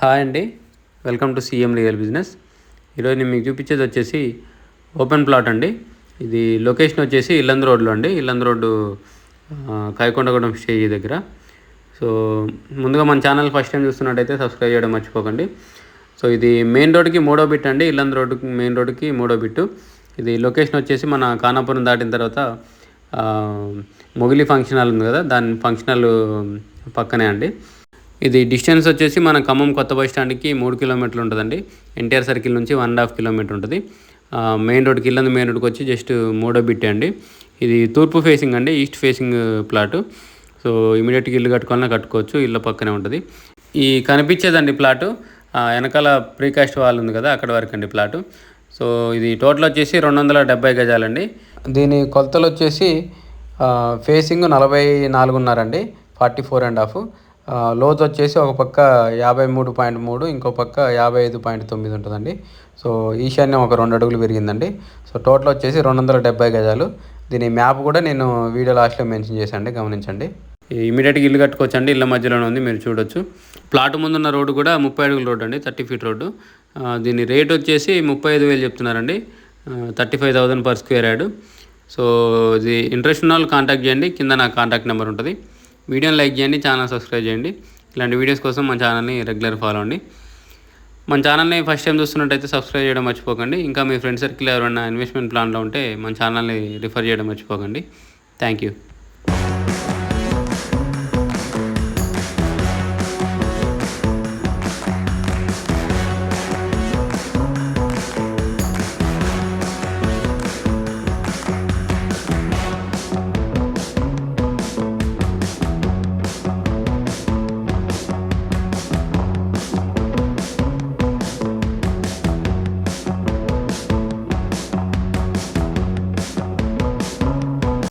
Hi అండి, welcome to CM real business. ఈరోజు నేను మీకు చూపించేది వచ్చేసి ఓపెన్ ప్లాట్ అండి. ఇది లొకేషన్ వచ్చేసి ఇల్లందు రోడ్లో అండి. ఇల్లందు రోడ్డు కాయకొండగూడెం స్టేజ్ దగ్గర. సో ముందుగా మన ఛానల్ ఫస్ట్ టైం చూస్తున్నట్టయితే సబ్స్క్రైబ్ చేయడం మర్చిపోకండి. సో ఇది మెయిన్ రోడ్కి మూడో బిట్ అండి. ఇల్లందు రోడ్డుకి మెయిన్ రోడ్డుకి మూడో బిట్టు. ఇది లొకేషన్ వచ్చేసి మన ఖానాపురం దాటిన తర్వాత మొగిలి ఫంక్షన్ హాల్ ఉంది కదా, దాని ఫంక్షన్ హాల్ పక్కనే అండి. ఇది డిస్టెన్స్ వచ్చేసి మన ఖమ్మం కొత్త బస్ స్టాండ్కి 3 కిలోమీటర్లు ఉంటుందండి. ఎన్టీఆర్ సర్కిల్ నుంచి 1.5 కిలోమీటర్ ఉంటుంది. మెయిన్ రోడ్కి ఇల్లందు మెయిన్ రోడ్కి వచ్చి జస్ట్ మూడో బిట్టే అండి. ఇది తూర్పు ఫేసింగ్ అండి, ఈస్ట్ ఫేసింగ్ ప్లాటు. సో ఇమీడియట్గా ఇల్లు కట్టుకోవాలన్నా కట్టుకోవచ్చు, ఇల్లు పక్కనే ఉంటుంది. ఈ కనిపించేదండి ప్లాటు, వెనకాల ప్రీకాస్ట్ వాల్ ఉంది కదా, అక్కడ వరకు అండి ప్లాటు. సో ఇది టోటల్ వచ్చేసి 270 గజాలండి. దీని కొలతలు వచ్చేసి ఫేసింగ్ 44.5 అండి, 44.5. లోతు వచ్చేసి ఒక పక్క 53.3, ఇంకో పక్క 55.9 ఉంటుందండి. సో ఈశాన్యం ఒక 2 అడుగులు పెరిగిందండి. సో టోటల్ వచ్చేసి 270 గజాలు. దీని మ్యాప్ కూడా నేను వీడియో లాస్ట్లో మెన్షన్ చేశాను, గమనించండి. ఇమీడియట్గా ఇల్లు కట్టుకోవచ్చు అండి, ఇళ్ళ మధ్యలోనే ఉంది, మీరు చూడొచ్చు. ప్లాట్ ముందున్న రోడ్డు కూడా 30 అడుగుల రోడ్డు అండి, 30 ఫీట్ రోడ్డు. దీని రేట్ వచ్చేసి 35,000 చెప్తున్నారండి, 35,000 పర్ స్క్వేర్ యార్డ్. సో ఇది ఇంట్రెస్ట్ ఉన్న వాళ్ళు కాంటాక్ట్ చేయండి, కింద నా కాంటాక్ట్ నెంబర్ ఉంటుంది. వీడియోని లైక్ చేయండి, ఛానల్ సబ్స్క్రైబ్ చేయండి. ఇలాంటి వీడియోస్ కోసం మన ఛానల్ని రెగ్యులర్ ఫాలో అండి. మన ఛానల్ని ఫస్ట్ టైం చూస్తున్నట్టయితే సబ్స్క్రైబ్ చేయడం మర్చిపోకండి. ఇంకా మీ ఫ్రెండ్ సర్కిల్ ఎవరైనా ఇన్వెస్ట్మెంట్ ప్లాన్లో ఉంటే మన ఛానల్ని రిఫర్ చేయడం మర్చిపోకండి. Thank you.